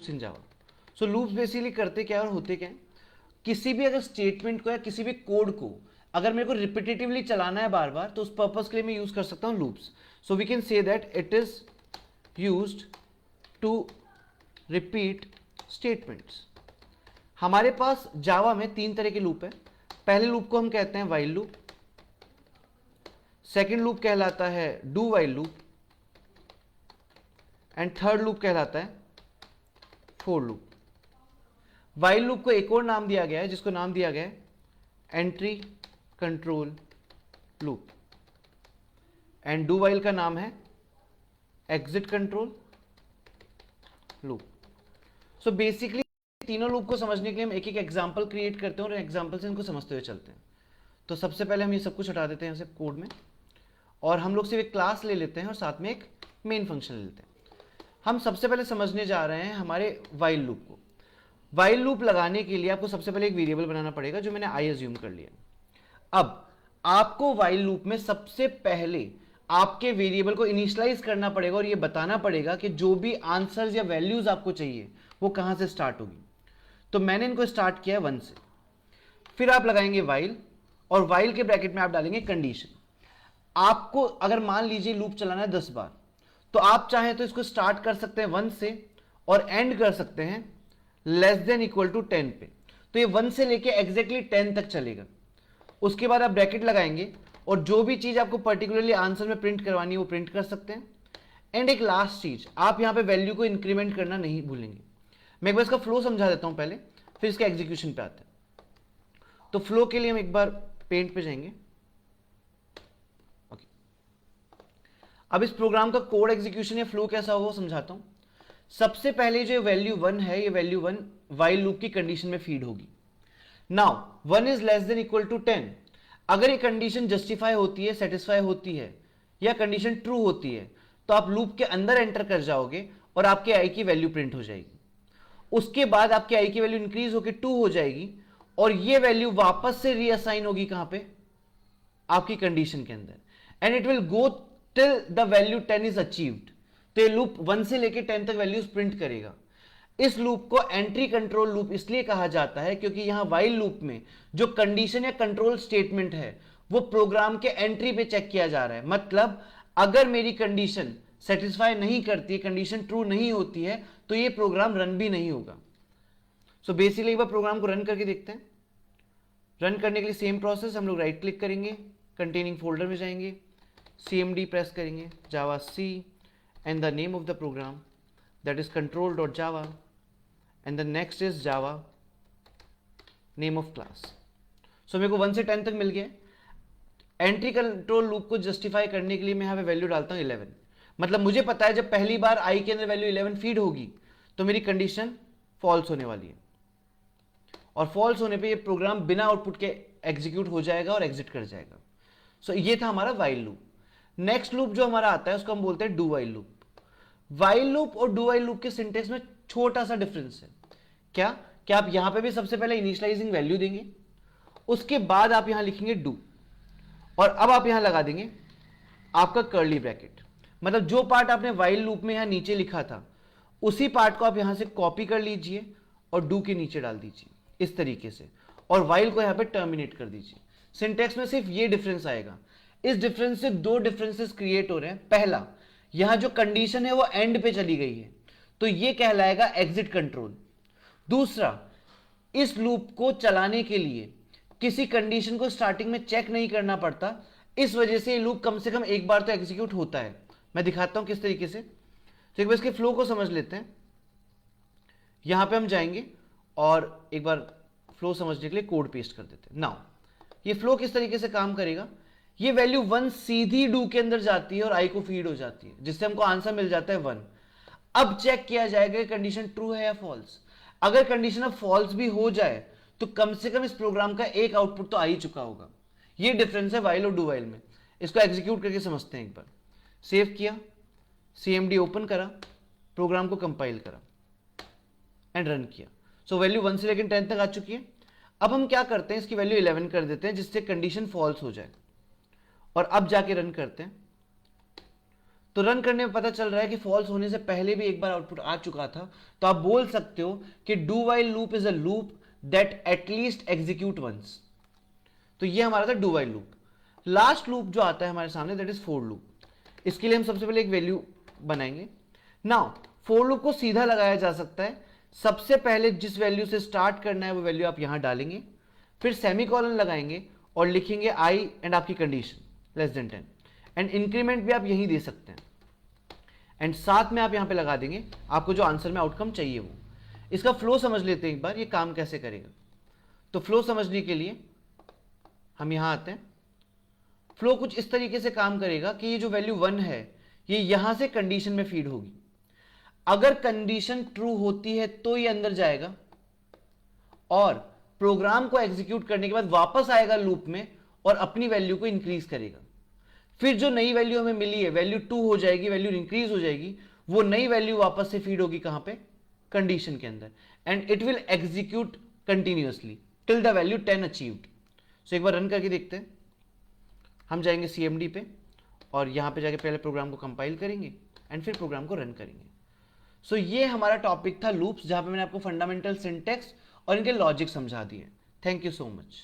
इन जावा। सो loops basically करते क्या और होते क्या है, किसी भी अगर स्टेटमेंट को या किसी भी कोड को अगर मेरे को रिपीटेटिवली चलाना है बार बार, तो उस पर्पस के लिए मैं यूज कर सकता हूं loops. So we can say that it is used to repeat statements. हमारे पास जावा में 3 तरह के लूप है। पहले लूप को हम कहते हैं व्हाइल लूप, सेकेंड लूप कहलाता है do while loop, and third loop कहलाता है फोर लूप। व्हाइल लूप को एक और नाम दिया गया है जिसको नाम दिया गया है entry control loop, and do while का नाम है exit control loop. So basically तीनों लूप को समझने के लिए हम एक एक एग्जांपल क्रिएट करते हैं और एग्जांपल से इनको समझते हुए चलते हैं। तो सबसे पहले हम ये सब कुछ हटा देते हैं यहाँ से कोड में, और हम लोग सिर्फ एक क्लास ले लेते हैं और साथ में एक मेन फंक्शन ले लेते हैं। हम सबसे पहले समझने जा रहे हैं हमारे व्हाइल लूप को। व्हाइल लूप लगाने के लिए आपको सबसे पहले एक वेरिएबल बनाना पड़ेगा, जो मैंने आई अज्यूम कर लिया। अब आपको व्हाइल लूप में सबसे पहले आपके वेरिएबल को इनिशियलाइज करना पड़ेगा और यह बताना पड़ेगा कि जो भी आंसर्स या वैल्यूज आपको चाहिए वो कहां से स्टार्ट होगी। तो मैंने इनको स्टार्ट किया 1 से, फिर आप लगाएंगे व्हाइल, और व्हाइल के ब्रैकेट में आप डालेंगे कंडीशन। आपको अगर मान लीजिए लूप चलाना है 10 बार, तो आप चाहें तो इसको स्टार्ट कर सकते हैं 1 से और एंड कर सकते हैं लेस देन इक्वल टू 10 पे। तो ये 1 से लेके एग्जैक्टली 10 तक चलेगा। उसके बाद आप ब्रैकेट लगाएंगे और जो भी चीज आपको पर्टिकुलरली आंसर में प्रिंट करवानी है वो प्रिंट कर सकते हैं। एंड एक लास्ट चीज, आप यहां पे वैल्यू को इंक्रीमेंट करना नहीं भूलेंगे। मैं एक बार इसका फ्लो समझा देता हूं पहले, फिर इसका एग्जीक्यूशन पे आते हैं। तो फ्लो के लिए हम एक बार पेंट पे जाएंगे। ओके, अब इस प्रोग्राम का कोड एग्जीक्यूशन या फ्लो कैसा होगा वो समझाता हूं। सबसे पहले जो वैल्यू 1 है, ये वैल्यू 1 व्हाइल लूप की कंडीशन में फीड होगी। Now 1 is less than equal to 10। अगर ये कंडीशन जस्टिफाई होती है, सेटिस्फाई होती है या कंडीशन ट्रू होती है, तो आप लूप के अंदर एंटर कर जाओगे और आपके आई की वैल्यू प्रिंट हो जाएगी। उसके बाद आपकी आई की वैल्यू इंक्रीज होकर 2 हो जाएगी और ये वैल्यू वापस से रीअसाइन होगी कहां पे, आपकी कंडीशन के अंदर, and it will go till the value 10 is achieved. तो ये लूप 1 से लेकर 10 तक वैल्यूज प्रिंट करेगा। इस लूप को एंट्री कंट्रोल लूप इसलिए कहा जाता है क्योंकि यहां व्हाइल लूप में जो कंडीशन या कंट्रोल स्टेटमेंट है वो प्रोग्राम के एंट्री पे चेक किया जा रहा है। मतलब अगर मेरी कंडीशन सेटिस्फाई नहीं करती, कंडीशन ट्रू नहीं होती है, तो ये प्रोग्राम रन भी नहीं होगा। सो बेसिकली एक बार प्रोग्राम को रन करके देखते हैं। रन करने के लिए सेम प्रोसेस, हम लोग राइट क्लिक करेंगे, कंटेनिंग फोल्डर में जाएंगे, CMD प्रेस करेंगे, जावा C and the name of the program, that is control.java, and the next is java name of class. So मेरे को 1 से 10 तक मिल गया। एंट्री कंट्रोल लूप को जस्टिफाई करने के लिए मैं यहाँ पे वैल्यू डालता हूँ 11। मतलब मुझे पता है जब पहली बार आई के अंदर वैल्यू 11 फीड होगी तो मेरी कंडीशन फॉल्स होने वाली है, और फॉल्स होने पे ये प्रोग्राम बिना आउटपुट के एग्जीक्यूट हो जाएगा और एग्जिट कर जाएगा। सो ये था हमारा व्हाइल लूप। नेक्स्ट लूप जो हमारा आता है उसको हम बोलते हैं do while loop. While loop और डू व्हाइल लूप के सिंटेक्स में छोटा सा डिफरेंस है। क्या क्या आप यहां पे भी सबसे पहले इनिशियलाइजिंग वैल्यू देंगे, उसके बाद आप यहां लिखेंगे डू, और अब आप यहां लगा देंगे आपका कर्ली ब्रैकेट। मतलब जो पार्ट आपने व्हाइल लूप में यहां नीचे लिखा था उसी पार्ट को आप यहां से कॉपी कर लीजिए और डू के नीचे डाल दीजिए इस तरीके से, और व्हाइल को यहां पे टर्मिनेट कर दीजिए। सिंटेक्स में सिर्फ ये डिफरेंस आएगा। इस डिफरेंस से 2 डिफरेंसेस क्रिएट हो रहे हैं। पहला, यहां जो कंडीशन है वो एंड पे चली गई है, तो ये कहलाएगा एग्जिट कंट्रोल। दूसरा, इस लूप को चलाने के लिए किसी कंडीशन को स्टार्टिंग में चेक नहीं करना पड़ता, इस वजह से ये लूप कम से कम एक बार तो एग्जीक्यूट होता है। मैं दिखाता हूं किस तरीके से। तो एक बार इसके फ्लो को समझ लेते हैं। यहां पे हम जाएंगे और एक बार फ्लो समझने के लिए कोड पेस्ट कर देते हैं। नाउ ये फ्लो किस तरीके से काम करेगा, ये वैल्यू 1 सीधी डू के अंदर जाती है और आई को फीड हो जाती है, जिससे हमको आंसर मिल जाता है 1। अब चेक किया जाएगा कि कंडीशन ट्रू है या फॉल्स। अगर कंडीशन अब फॉल्स भी हो जाए तो कम से कम इस प्रोग्राम का एक आउटपुट तो आ ही चुका होगा। ये डिफरेंस है व्हाइल और डू व्हाइल में। इसको एग्जीक्यूट करके समझते हैं। एक बार सेव किया, CMD ओपन करा, प्रोग्राम को कंपाइल करा एंड रन किया। सो वैल्यू 1 से लेकर 10 तक आ चुकी है। अब हम क्या करते हैं, इसकी वैल्यू 11 कर देते हैं जिससे कंडीशन फॉल्स हो जाए, और अब जाके रन करते हैं तो रन करने में पता चल रहा है कि फॉल्स होने से पहले भी एक बार आउटपुट आ चुका था, तो आप बोल सकते हो कि do while loop is a loop that at least execute once. तो ये हमारा था do while loop. Last loop जो आता है हमारे सामने दैट इज फॉर लूप। इसके लिए हम सबसे पहले एक वैल्यू बनाएंगे। नाउ फॉर लूप को सीधा लगाया जा सकता है। सबसे पहले जिस वैल्यू से स्टार्ट करना है वो वैल्यू आप यहां डालेंगे, फिर सेमीकोलन लगाएंगे और लिखेंगे आई एंड आपकी condition less than 10, and increment भी आप यहीं दे सकते हैं, एंड साथ में आप यहां पे लगा देंगे आपको जो आंसर में आउटकम चाहिए वो। इसका फ्लो समझ लेते हैं एक बार, ये काम कैसे करेगा। तो फ्लो समझने के लिए हम यहां आते हैं। फ्लो कुछ इस तरीके से काम करेगा कि ये जो वैल्यू 1 है ये यहां से कंडीशन में फीड होगी। अगर कंडीशन ट्रू होती है तो ये अंदर जाएगा और प्रोग्राम को एग्जीक्यूट करने के बाद वापस आएगा लूप में और अपनी वैल्यू को इंक्रीज करेगा। फिर जो नई वैल्यू हमें मिली है, वैल्यू 2 हो जाएगी, वैल्यू इंक्रीज हो जाएगी, वो नई वैल्यू वापस से फीड होगी कहां पे, कंडीशन के अंदर, and it will execute continuously till the value 10 achieved. So एक बार रन करके देखते हैं। हम जाएंगे CMD पे और यहां पे जाके पहले प्रोग्राम को कंपाइल करेंगे एंड फिर प्रोग्राम को रन करेंगे। सो ये हमारा टॉपिक था लूप्स, जहां पे मैंने आपको फंडामेंटल सिंटैक्स और इनके लॉजिक समझा दिए। Thank you so much.